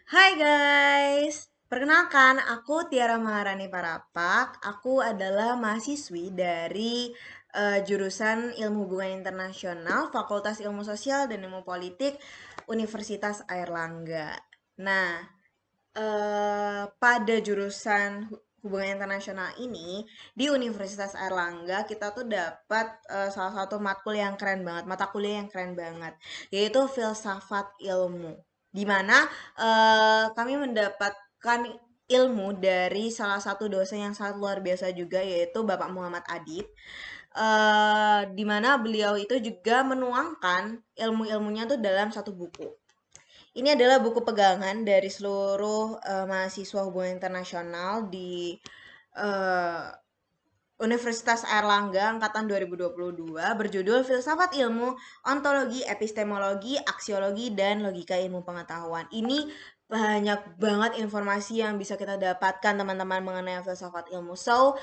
Hai guys, perkenalkan aku Tiara Maharani Parapak. Aku adalah mahasiswi dari jurusan Ilmu Hubungan Internasional, Fakultas Ilmu Sosial dan Ilmu Politik, Universitas Airlangga. Nah, pada jurusan Hubungan Internasional ini di Universitas Airlangga kita tuh dapat salah satu matkul yang keren banget, mata kuliah yang keren banget, yaitu filsafat ilmu. Di mana kami mendapatkan ilmu dari salah satu dosen yang sangat luar biasa juga, yaitu Bapak Muhammad Adib. Di mana beliau itu juga menuangkan ilmu-ilmunya tuh dalam satu buku. Ini adalah buku pegangan dari seluruh mahasiswa hubungan internasional di eh, Universitas Airlangga angkatan 2022 berjudul Filsafat Ilmu, Ontologi, Epistemologi, Aksiologi, dan Logika Ilmu Pengetahuan. Ini banyak banget informasi yang bisa kita dapatkan teman-teman mengenai filsafat ilmu. So,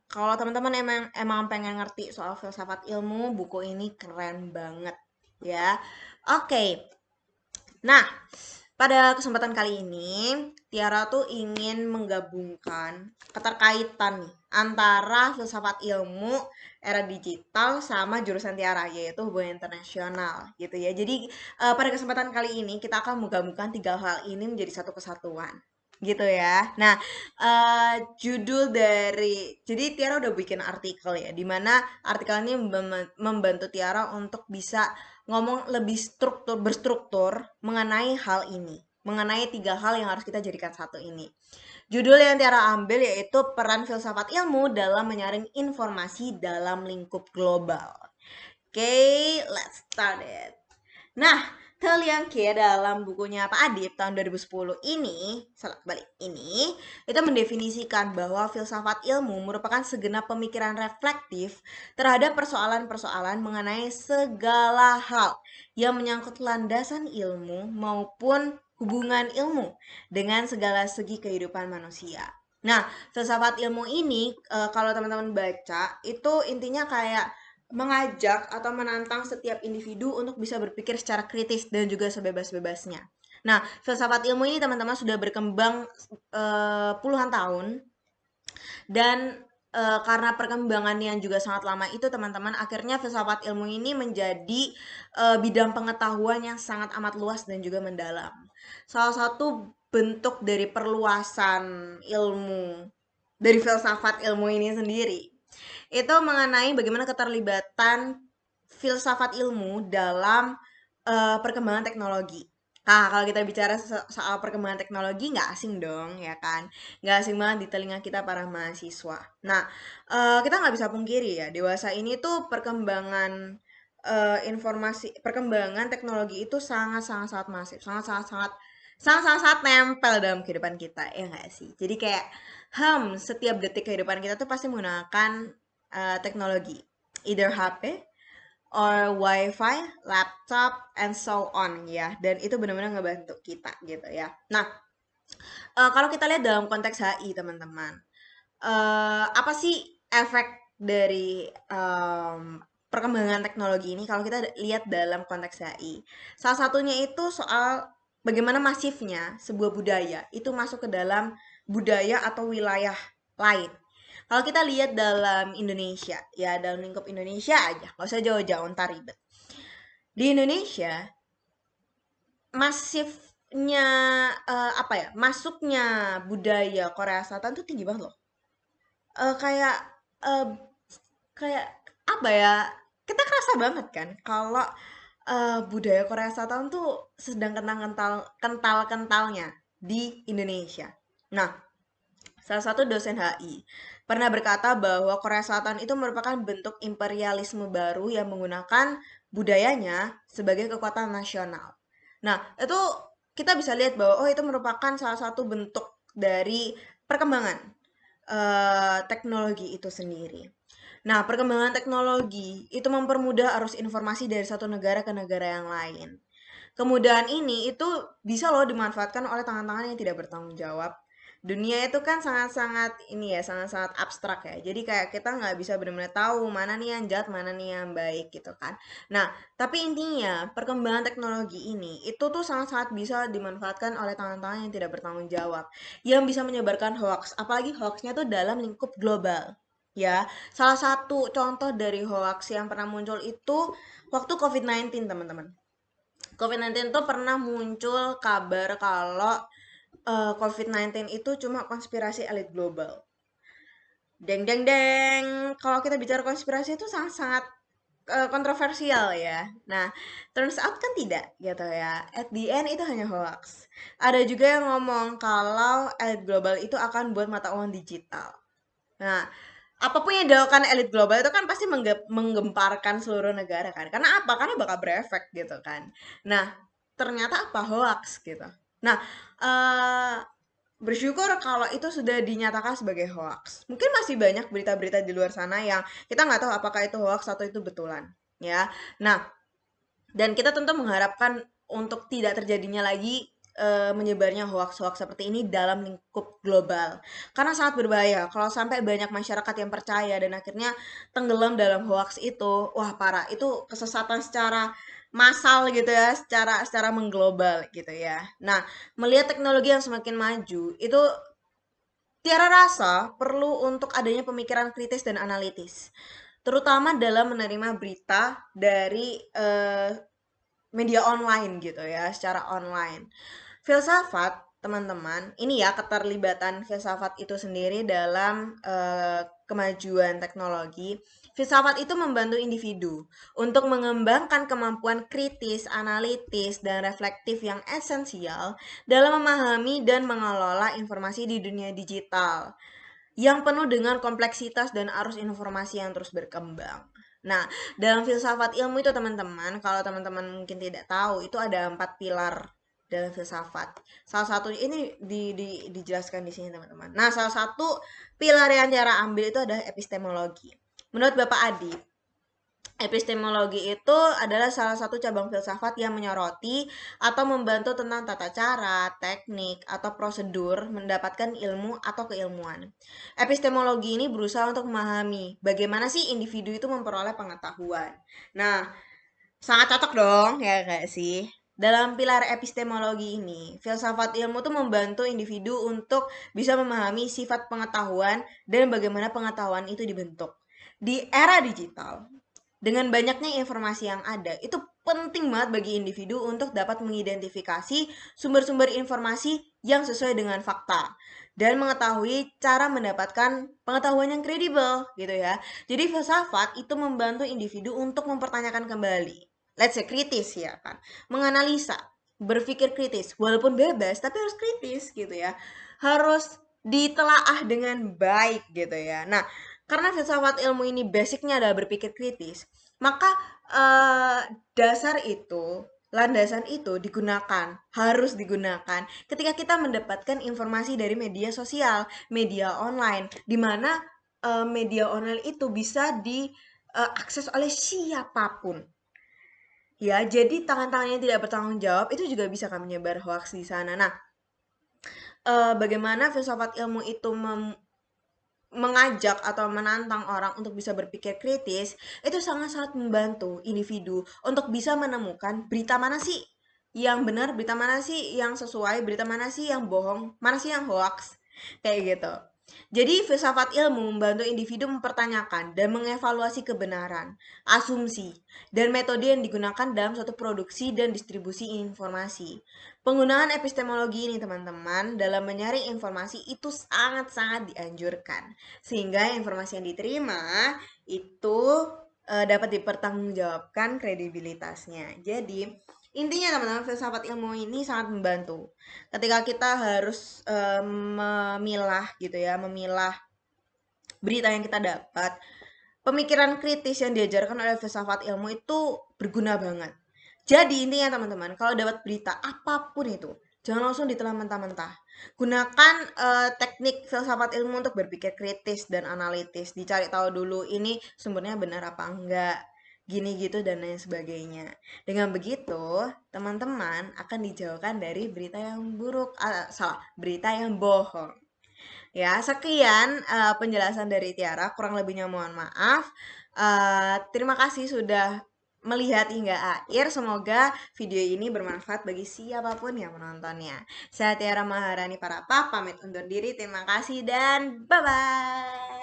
kalau teman-teman emang pengen ngerti soal filsafat ilmu, buku ini keren banget ya. Oke, nah, pada kesempatan kali ini, Tiara tuh ingin menggabungkan keterkaitan nih antara filsafat ilmu era digital sama jurusan Tiara, yaitu hubungan internasional gitu ya. Jadi pada kesempatan kali ini kita akan menggabungkan tiga hal ini menjadi satu kesatuan gitu ya. Nah, judul dari jadi Tiara udah bikin artikel ya, di mana artikel ini membantu Tiara untuk bisa ngomong lebih berstruktur mengenai hal ini, mengenai tiga hal yang harus kita jadikan satu ini. Judul yang Tiara ambil yaitu peran filsafat ilmu dalam menyaring informasi dalam lingkup global. Oke, let's start it. Nah, Liang Kie dalam bukunya Pak Adib tahun 2010 ini, salah balik ini, itu mendefinisikan bahwa filsafat ilmu merupakan segenap pemikiran reflektif terhadap persoalan-persoalan mengenai segala hal yang menyangkut landasan ilmu maupun hubungan ilmu dengan segala segi kehidupan manusia. Nah, filsafat ilmu ini kalau teman-teman baca itu intinya kayak mengajak atau menantang setiap individu untuk bisa berpikir secara kritis dan juga sebebas-bebasnya. Nah, filsafat ilmu ini teman-teman sudah berkembang puluhan tahun dan karena perkembangan yang juga sangat lama itu teman-teman akhirnya filsafat ilmu ini menjadi bidang pengetahuan yang sangat amat luas dan juga mendalam. Salah satu bentuk dari perluasan ilmu dari filsafat ilmu ini sendiri itu mengenai bagaimana keterlibatan filsafat ilmu dalam perkembangan teknologi. Nah, kalau kita bicara soal perkembangan teknologi, nggak asing dong, ya kan? Nggak asing banget di telinga kita para mahasiswa. Nah, kita nggak bisa pungkiri ya, dewasa ini tuh perkembangan teknologi itu sangat-sangat masif, sangat-sangat nempel dalam kehidupan kita, ya nggak sih? Jadi kayak, setiap detik kehidupan kita tuh pasti menggunakan teknologi, either HP or wifi, laptop, and so on ya. Dan itu benar-benar ngebantu kita gitu ya. Nah, kalau kita lihat dalam konteks HI teman-teman, apa sih efek dari perkembangan teknologi ini kalau kita lihat dalam konteks HI? Salah satunya itu soal bagaimana masifnya sebuah budaya itu masuk ke dalam budaya atau wilayah lain. Kalau kita lihat dalam Indonesia, ya dalam lingkup Indonesia aja, nggak usah jauh-jauh, ntar ribet. Di Indonesia, masifnya apa ya, masuknya budaya Korea Selatan tuh tinggi banget loh. Kayak eh, kayak apa ya? Kita kerasa banget kan kalau budaya Korea Selatan tuh sedang kental-kentalnya di Indonesia. Nah, salah satu dosen HI pernah berkata bahwa Korea Selatan itu merupakan bentuk imperialisme baru yang menggunakan budayanya sebagai kekuatan nasional. Nah, itu kita bisa lihat bahwa oh itu merupakan salah satu bentuk dari perkembangan teknologi itu sendiri. Nah, perkembangan teknologi itu mempermudah arus informasi dari satu negara ke negara yang lain. Kemudahan ini itu bisa loh dimanfaatkan oleh tangan-tangan yang tidak bertanggung jawab dunia itu kan sangat-sangat ini ya, sangat-sangat abstrak ya. Jadi kayak kita nggak bisa benar-benar tahu mana nih yang jahat, mana nih yang baik gitu kan. Nah, tapi intinya perkembangan teknologi ini itu tuh sangat-sangat bisa dimanfaatkan oleh tangan-tangan yang tidak bertanggung jawab, yang bisa menyebarkan hoax, apalagi hoaxnya tuh dalam lingkup global. Ya, salah satu contoh dari hoax yang pernah muncul itu waktu COVID-19, teman-teman. COVID-19 tuh pernah muncul kabar kalau COVID-19 itu cuma konspirasi elit global. Deng deng deng. Kalau kita bicara konspirasi itu sangat-sangat kontroversial ya. Nah, turns out kan tidak gitu ya. At the end itu hanya hoax. Ada juga yang ngomong kalau elit global itu akan buat mata uang digital. Nah, apapun yang dilakukan elit global itu kan pasti menggemparkan seluruh negara kan. Karena apa? Karena bakal berefek gitu kan. Nah, ternyata apa? Hoax gitu. Nah, eh bersyukur kalau itu sudah dinyatakan sebagai hoax. Mungkin masih banyak berita-berita di luar sana yang kita nggak tahu apakah itu hoax atau itu betulan, ya. Nah, dan kita tentu mengharapkan untuk tidak terjadinya lagi menyebarnya hoax-hoax seperti ini dalam lingkup global. Karena sangat berbahaya kalau sampai banyak masyarakat yang percaya dan akhirnya tenggelam dalam hoax itu. Wah, parah. Itu kesesatan secara massal gitu ya, secara mengglobal gitu ya. Nah, melihat teknologi yang semakin maju, itu tiara rasa perlu untuk adanya pemikiran kritis dan analitis, terutama dalam menerima berita dari media online gitu ya, secara online. Filsafat, teman-teman, ini ya keterlibatan filsafat itu sendiri dalam kemajuan teknologi. Filsafat itu membantu individu untuk mengembangkan kemampuan kritis, analitis, dan reflektif yang esensial dalam memahami dan mengelola informasi di dunia digital yang penuh dengan kompleksitas dan arus informasi yang terus berkembang. Nah, dalam filsafat ilmu itu teman-teman, kalau teman-teman mungkin tidak tahu, itu ada 4 pilar dalam filsafat. Salah satu ini dijelaskan di sini teman-teman. Nah, salah satu pilar yang cara ambil itu adalah epistemologi. Menurut Bapak Adi, epistemologi itu adalah salah satu cabang filsafat yang menyoroti atau membantu tentang tata cara, teknik, atau prosedur mendapatkan ilmu atau keilmuan. Epistemologi ini berusaha untuk memahami bagaimana sih individu itu memperoleh pengetahuan. Nah, sangat cocok dong, ya gak sih? Dalam pilar epistemologi ini, filsafat ilmu tuh membantu individu untuk bisa memahami sifat pengetahuan dan bagaimana pengetahuan itu dibentuk. Di era digital, dengan banyaknya informasi yang ada, itu penting banget bagi individu untuk dapat mengidentifikasi sumber-sumber informasi yang sesuai dengan fakta dan mengetahui cara mendapatkan pengetahuan yang kredibel gitu ya. Jadi filsafat itu membantu individu untuk mempertanyakan kembali, let's say kritis ya kan, menganalisa, berpikir kritis, walaupun bebas tapi harus kritis gitu ya, harus ditelaah dengan baik gitu ya. Nah, karena filsafat ilmu ini basicnya adalah berpikir kritis, maka eh, dasar itu, landasan itu digunakan, harus digunakan ketika kita mendapatkan informasi dari media sosial, media online, di mana media online itu bisa diakses oleh siapapun. Ya, jadi tangan-tangan yang tidak bertanggung jawab itu juga bisa kan menyebar hoax di sana. Nah, bagaimana filsafat ilmu itu mengajak atau menantang orang untuk bisa berpikir kritis, itu sangat-sangat membantu individu untuk bisa menemukan berita mana sih yang benar, berita mana sih yang sesuai, berita mana sih yang bohong, mana sih yang hoax, kayak gitu. Jadi filsafat ilmu membantu individu mempertanyakan dan mengevaluasi kebenaran, asumsi, dan metode yang digunakan dalam suatu produksi dan distribusi informasi. Penggunaan epistemologi ini teman-teman dalam menyaring informasi itu sangat-sangat dianjurkan. Sehingga informasi yang diterima itu dapat dipertanggungjawabkan kredibilitasnya. Jadi intinya teman-teman, filsafat ilmu ini sangat membantu. Ketika kita harus memilah gitu ya, memilah berita yang kita dapat, pemikiran kritis yang diajarkan oleh filsafat ilmu itu berguna banget. Jadi intinya teman-teman, kalau dapat berita apapun itu, jangan langsung ditelan mentah-mentah. Gunakan teknik filsafat ilmu untuk berpikir kritis dan analitis. Dicari tahu dulu ini sumbernya benar apa enggak, gini gitu dan lain sebagainya. Dengan begitu, teman-teman akan dijauhkan dari berita yang buruk, salah, berita yang bohong. Ya, sekian penjelasan dari Tiara, kurang lebihnya mohon maaf. Terima kasih sudah melihat hingga akhir. Semoga video ini bermanfaat bagi siapapun yang menontonnya. Saya Tiara Maharani Parapa, pamit undur diri. Terima kasih dan bye-bye.